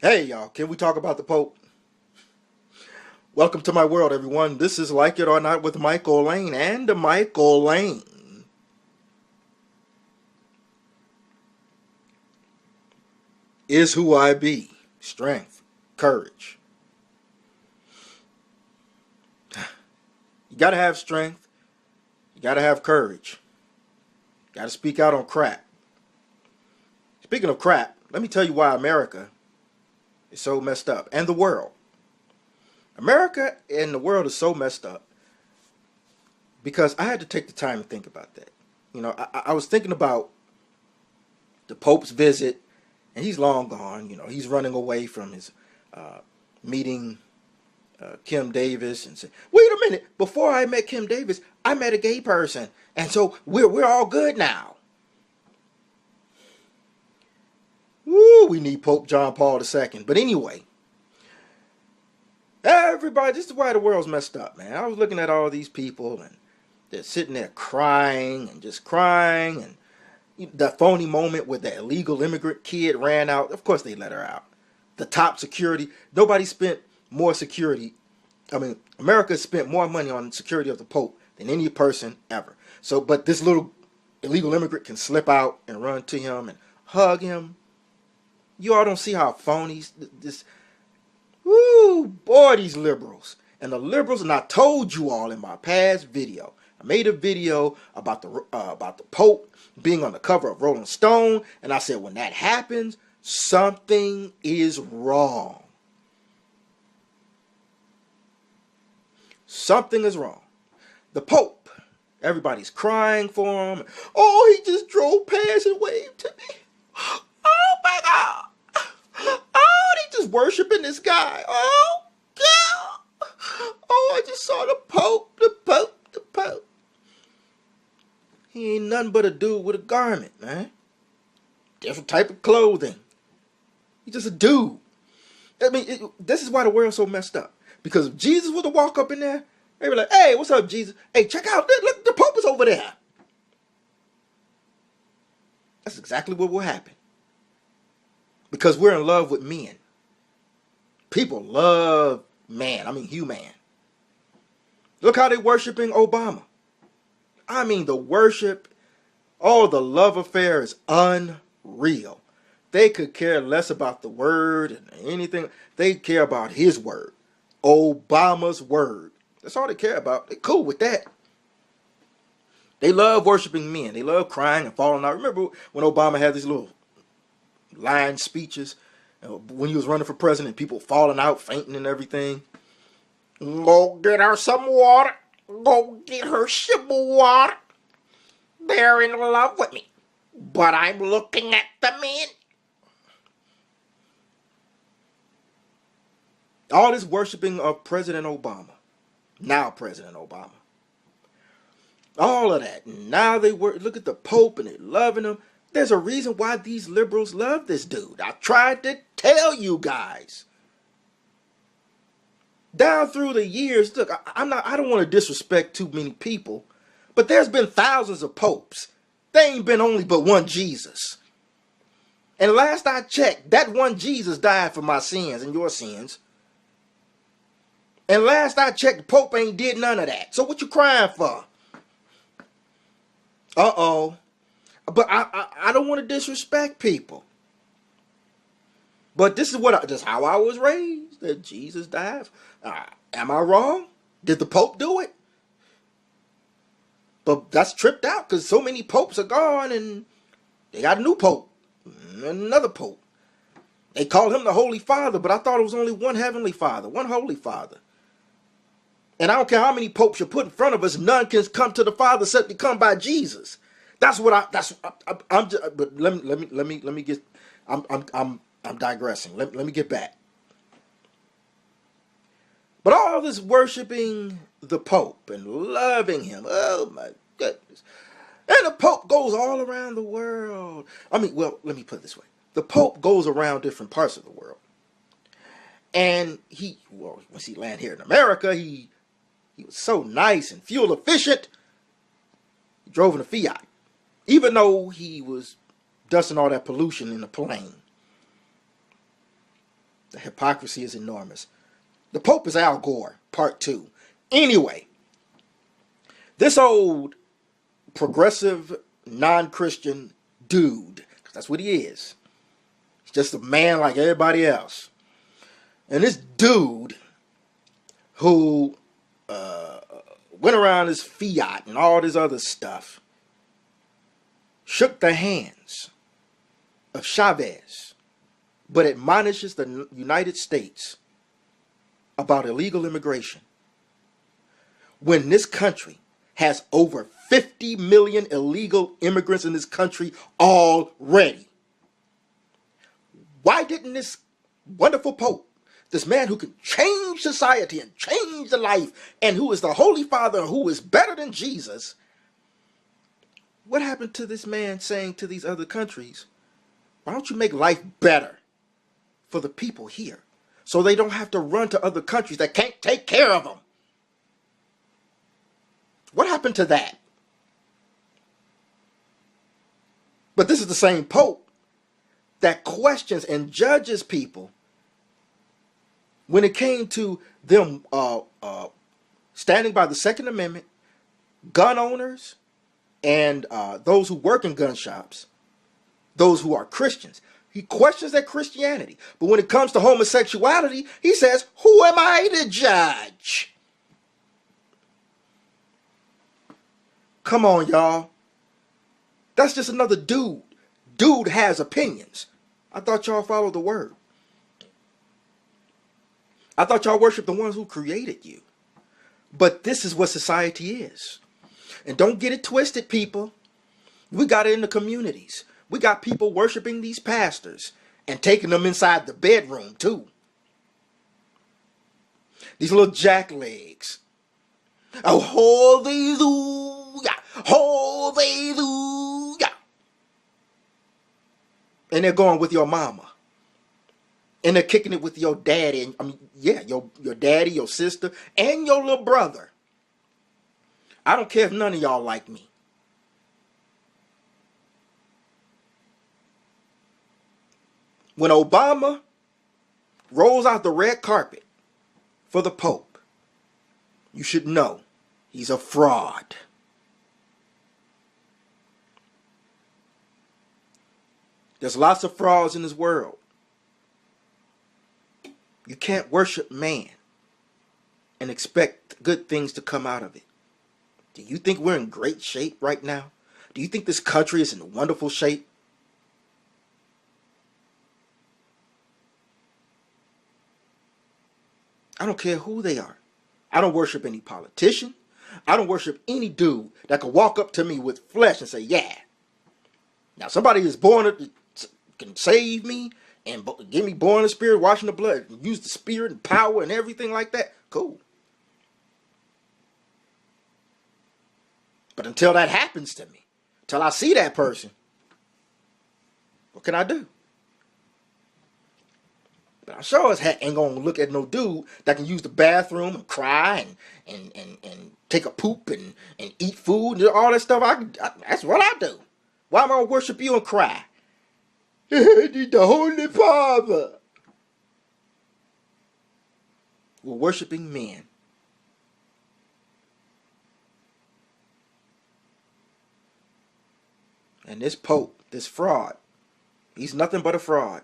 Hey y'all, can we talk about the Pope? Welcome to my world, everyone. This is Like It or Not with Michael Lane, and Michael Lane is who I be. Strength, courage. You gotta have strength. You gotta have courage. You gotta speak out on crap. Speaking of crap, let me tell you why America is so messed up, and the world. America and the world is so messed up because I had to take the time to think about that. You know, I was thinking about the Pope's visit, and he's long gone. You know, he's running away from his meeting Kim Davis, and said, "Wait a minute! Before I met Kim Davis, I met a gay person, and so we're all good now." Woo! We need Pope John Paul II. But anyway. Everybody, this is why the world's messed up, man. I was looking at all these people, and they're sitting there crying and just crying. And that phony moment where the illegal immigrant kid ran out. Of course they let her out. The top security. Nobody spent more security. I mean, America spent more money on security of the Pope than any person ever. So, but this little illegal immigrant can slip out and run to him and hug him. You all don't see how phony this... Woo, boy, these liberals. And the liberals, and I told you all in my past video, I made a video about the Pope being on the cover of Rolling Stone, and I said when that happens, something is wrong. Something is wrong. The Pope, everybody's crying for him. Oh, he just drove past and waved to me. Oh my God. Oh, they just worshiping this guy. Oh, God. Oh, I just saw the Pope, the Pope, the Pope. He ain't nothing but a dude with a garment, man. Different type of clothing. He's just a dude. I mean, this is why the world's so messed up. Because if Jesus were to walk up in there, they'd be like, "Hey, what's up, Jesus? Hey, check out, look, the Pope is over there." That's exactly what will happen. Because we're in love with men. People love man. I mean, human. Look how they're worshiping Obama. I mean, the worship, the love affair is unreal. They could care less about the word and anything. They care about his word. Obama's word. That's all they care about. They're cool with that. They love worshiping men. They love crying and falling out. Remember when Obama had these little line speeches when he was running for president, people falling out, fainting and everything. Go get her some water. Go get her some water. They're in love with me, but I'm looking at the men. All this worshiping of President Obama, now President Obama, all of that. Now they look at the Pope and they're loving him. There's a reason why these liberals love this dude. I tried to tell you guys. Down through the years, look, I don't want to disrespect too many people, but there's been thousands of popes. There ain't been only but one Jesus. And last I checked, that one Jesus died for my sins and your sins. And last I checked, the Pope ain't did none of that. So what you crying for? Uh-oh. But I don't want to disrespect people. But this is how I was raised. That Jesus died. Am I wrong? Did the Pope do it? But that's tripped out because so many popes are gone and they got a new Pope. Another Pope. They call him the Holy Father, but I thought it was only one Heavenly Father, one Holy Father. And I don't care how many popes you put in front of us, none can come to the Father except to come by Jesus. But let me get, I'm digressing. Let me get back. But all this worshiping the Pope and loving him, oh my goodness. And the Pope goes all around the world. I mean, well, let me put it this way. The Pope goes around different parts of the world. And once he landed here in America, he was so nice and fuel efficient. drove in a Fiat, even though he was dusting all that pollution in the plane. The hypocrisy is enormous. The Pope is Al Gore, part 2. Anyway, this old progressive, non-Christian dude, 'cause that's what he is. He's just a man like everybody else. And this dude who went around his fiat and all this other stuff shook the hands of Chavez, but admonishes the United States about illegal immigration, when this country has over 50 million illegal immigrants in this country already. Why didn't this wonderful Pope, this man who can change society and change the life, and who is the Holy Father, and who is better than Jesus, what happened to this man saying to these other countries, why don't you make life better for the people here, so they don't have to run to other countries that can't take care of them? What happened to that? But this is the same Pope that questions and judges people when it came to them standing by the Second Amendment, gun owners, and those who work in gun shops, those who are Christians. He questions their Christianity. But when it comes to homosexuality, he says, who am I to judge? Come on, y'all. That's just another dude. Dude has opinions. I thought y'all followed the word. I thought y'all worship the ones who created you. But this is what society is. And don't get it twisted, people. We got it in the communities. We got people worshiping these pastors and taking them inside the bedroom too. These little jacklegs. Oh, hallelujah, hallelujah. And they're going with your mama. And they're kicking it with your daddy. Your daddy, your sister, and your little brother. I don't care if none of y'all like me. When Obama rolls out the red carpet for the Pope, you should know he's a fraud. There's lots of frauds in this world. You can't worship man and expect good things to come out of it. Do you think we're in great shape right now? Do you think this country is in wonderful shape? I don't care who they are. I don't worship any politician. I don't worship any dude that can walk up to me with flesh and say, yeah. Now somebody is born, can save me and give me born in the spirit, washing the blood, and use the spirit and power and everything like that. Cool. But until that happens to me, until I see that person, what can I do? But I sure as heck ain't gonna look at no dude that can use the bathroom and cry and take a poop and eat food and all that stuff. That's what I do. Why am I gonna worship you and cry? The Holy Father. We're worshiping men. And this Pope, this fraud, he's nothing but a fraud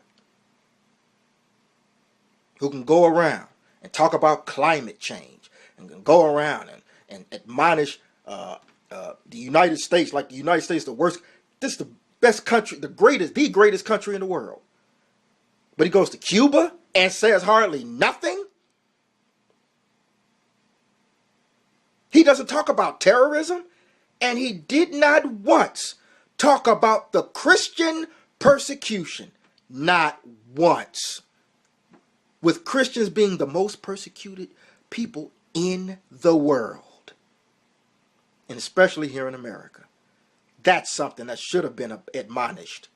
who can go around and talk about climate change and can go around and admonish the United States like the United States the worst. This is the best country, the greatest country in the world. But he goes to Cuba and says hardly nothing. He doesn't talk about terrorism, and he did not once talk about the Christian persecution. Not once. With Christians being the most persecuted people in the world. And especially here in America. That's something that should have been admonished.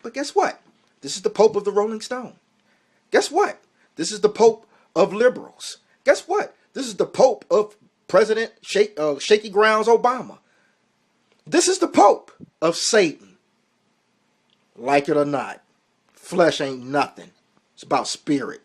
But guess what? This is the Pope of the Rolling Stone. Guess what? This is the Pope of liberals. Guess what? This is the Pope of President Shaky Grounds Obama. This is the Pope of Satan. Like it or not, flesh ain't nothing. It's about spirit.